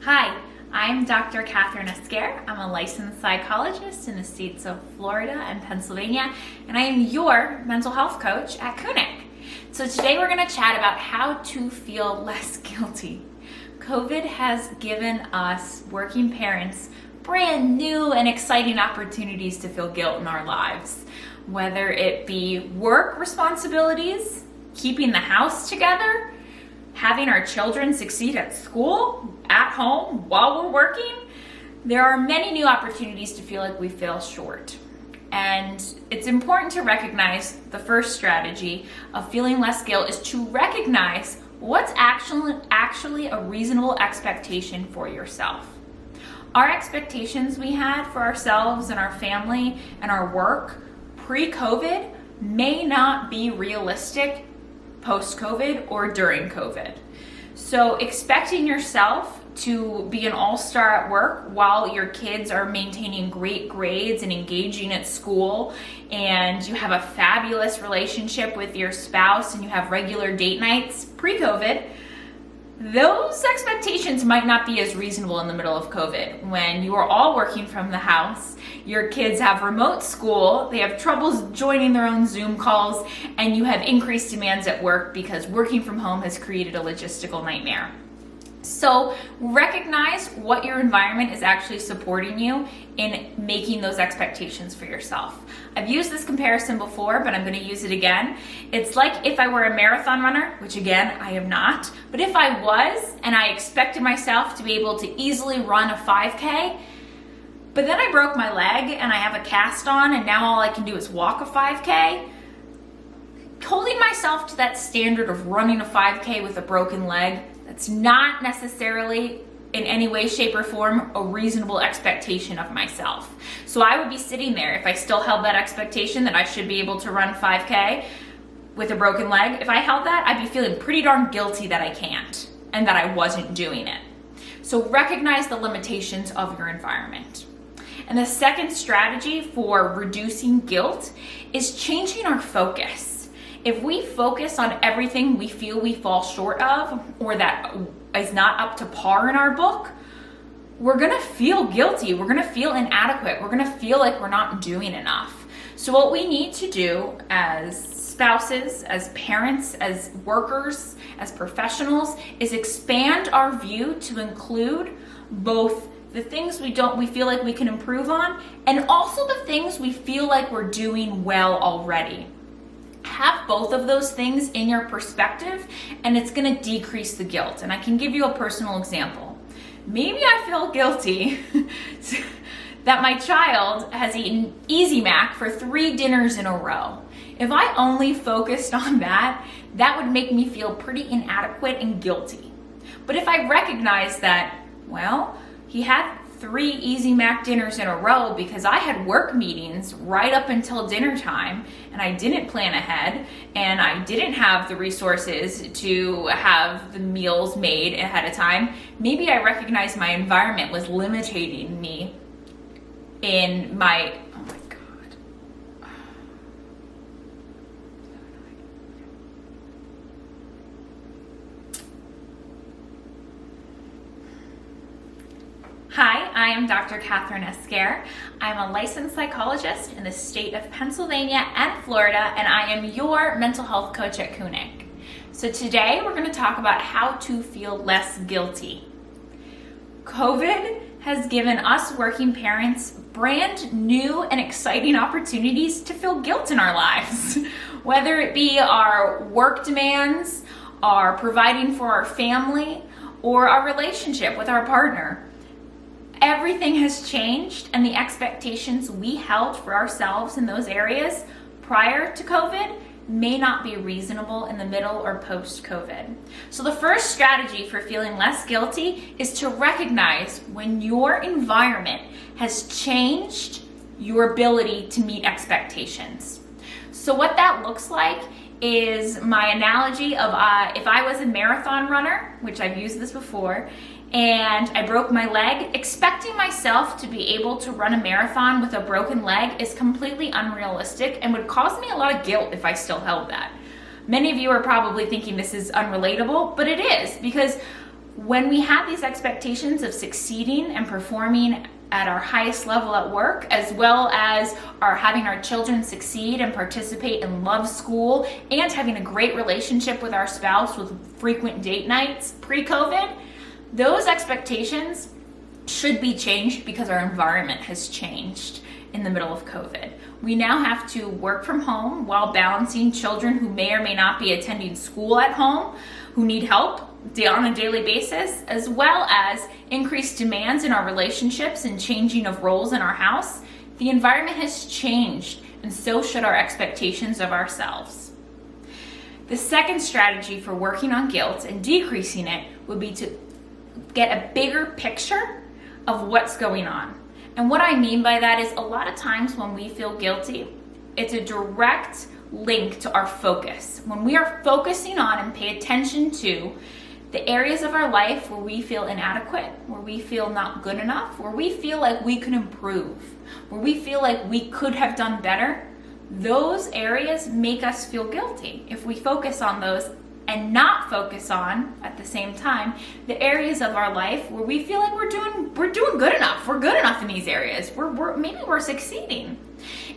Hi, I'm Dr. Catherine Esquer. I'm a licensed psychologist in the states of Florida and Pennsylvania, and I am your mental health coach at Kunik. So today we're going to chat about how to feel less guilty. COVID has given us working parents brand new and exciting opportunities to feel guilt in our lives, whether it be work responsibilities, keeping the house together, having our children succeed at school, at home, while we're working. There are many new opportunities to feel like we fell short. And it's important to recognize the first strategy of feeling less guilt is to recognize what's actually a reasonable expectation for yourself. Our expectations we had for ourselves and our family and our work pre-COVID may not be realistic post-COVID or during COVID. So expecting yourself to be an all-star at work while your kids are maintaining great grades and engaging at school, and you have a fabulous relationship with your spouse and you have regular date nights pre-COVID, those expectations might not be as reasonable in the middle of COVID when you are all working from the house, your kids have remote school, they have troubles joining their own Zoom calls, and you have increased demands at work because working from home has created a logistical nightmare. So recognize what your environment is actually supporting you in making those expectations for yourself. I've used this comparison before, but I'm going to use it again. It's like if I were a marathon runner, which again, I am not, but if I was and I expected myself to be able to easily run a 5K, but then I broke my leg and I have a cast on and now all I can do is walk a 5K, holding myself to that standard of running a 5K with a broken leg, that's not necessarily in any way, shape, or form a reasonable expectation of myself. So I would be sitting there if I still held that expectation that I should be able to run 5K with a broken leg. If I held that, I'd be feeling pretty darn guilty that I can't and that I wasn't doing it. So recognize the limitations of your environment. And the second strategy for reducing guilt is changing our focus. If we focus on everything we feel we fall short of or that is not up to par in our book, we're gonna feel guilty, we're gonna feel inadequate, we're gonna feel like we're not doing enough. So what we need to do as spouses, as parents, as workers, as professionals, is expand our view to include both the things we feel like we can improve on and also the things we feel like we're doing well already. Have both of those things in your perspective and it's going to decrease the guilt. And I can give you a personal example. Maybe I feel guilty that my child has eaten Easy Mac for 3 dinners in a row. If I only focused on that, that would make me feel pretty inadequate and guilty. But if I recognize that, well, he had 3 Easy Mac dinners in a row because I had work meetings right up until dinner time and I didn't plan ahead and I didn't have the resources to have the meals made ahead of time. Maybe I recognized my environment was limiting me in my, oh my God. Hi, I am Dr. Catherine Esquer. I'm a licensed psychologist in the state of Pennsylvania and Florida, and I am your mental health coach at Kunik. So today we're going to talk about how to feel less guilty. COVID has given us working parents brand new and exciting opportunities to feel guilt in our lives, whether it be our work demands, our providing for our family, or our relationship with our partner. Everything has changed and the expectations we held for ourselves in those areas prior to COVID may not be reasonable in the middle or post-COVID. So the first strategy for feeling less guilty is to recognize when your environment has changed your ability to meet expectations. So what that looks like is my analogy of if I was a marathon runner, which I've used this before, and I broke my leg, expecting myself to be able to run a marathon with a broken leg is completely unrealistic and would cause me a lot of guilt if I still held that. Many of you are probably thinking this is unrelatable, but it is, because when we have these expectations of succeeding and performing at our highest level at work, as well as having our children succeed and participate in love school and having a great relationship with our spouse with frequent date nights pre-COVID, those expectations should be changed because our environment has changed in the middle of COVID. We now have to work from home while balancing children who may or may not be attending school at home, who need help on a daily basis, as well as increased demands in our relationships and changing of roles in our house. The environment has changed, and so should our expectations of ourselves. The second strategy for working on guilt and decreasing it would be to get a bigger picture of what's going on. And what I mean by that is a lot of times when we feel guilty, it's a direct link to our focus. When we are focusing on and pay attention to the areas of our life where we feel inadequate, where we feel not good enough, where we feel like we could improve, where we feel like we could have done better, those areas make us feel guilty. If we focus on those and not focus on, at the same time, the areas of our life where we feel like we're doing good enough. We're good enough in these areas. Maybe we're succeeding.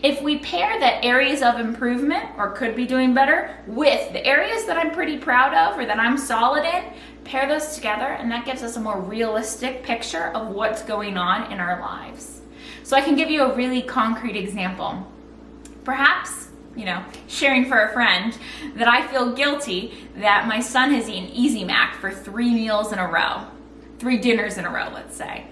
If we pair the areas of improvement or could be doing better with the areas that I'm pretty proud of or that I'm solid in, pair those together, and that gives us a more realistic picture of what's going on in our lives. So I can give you a really concrete example. Perhaps, sharing for a friend that I feel guilty that my son has eaten Easy Mac for 3 meals in a row, 3 dinners in a row, let's say.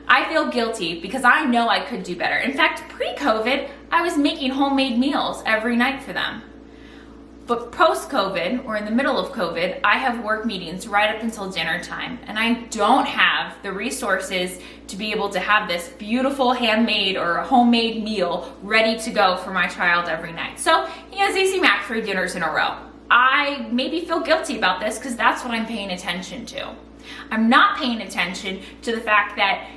I feel guilty because I know I could do better. In fact, pre-COVID, I was making homemade meals every night for them. But post-COVID, or in the middle of COVID, I have work meetings right up until dinner time, and I don't have the resources to be able to have this beautiful handmade or homemade meal ready to go for my child every night. So he has Easy Mac 3 dinners in a row. I maybe feel guilty about this because that's what I'm paying attention to. I'm not paying attention to the fact that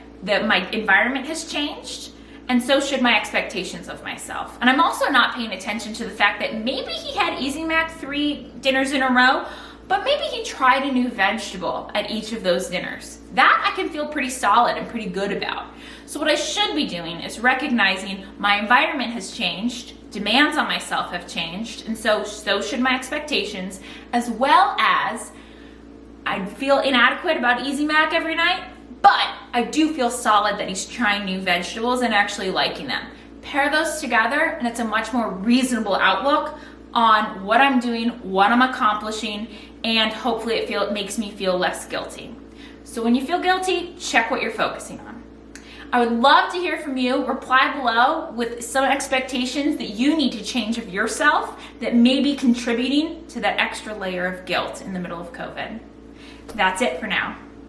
my environment has changed, and so should my expectations of myself. And I'm also not paying attention to the fact that maybe he had Easy Mac 3 dinners in a row, but maybe he tried a new vegetable at each of those dinners. That I can feel pretty solid and pretty good about. So what I should be doing is recognizing my environment has changed, demands on myself have changed, and so should my expectations, as well as I feel inadequate about Easy Mac every night, but I do feel solid that he's trying new vegetables and actually liking them. Pair those together, and it's a much more reasonable outlook on what I'm doing, what I'm accomplishing, and hopefully it makes me feel less guilty. So when you feel guilty, check what you're focusing on. I would love to hear from you. Reply below with some expectations that you need to change of yourself that may be contributing to that extra layer of guilt in the middle of COVID. That's it for now.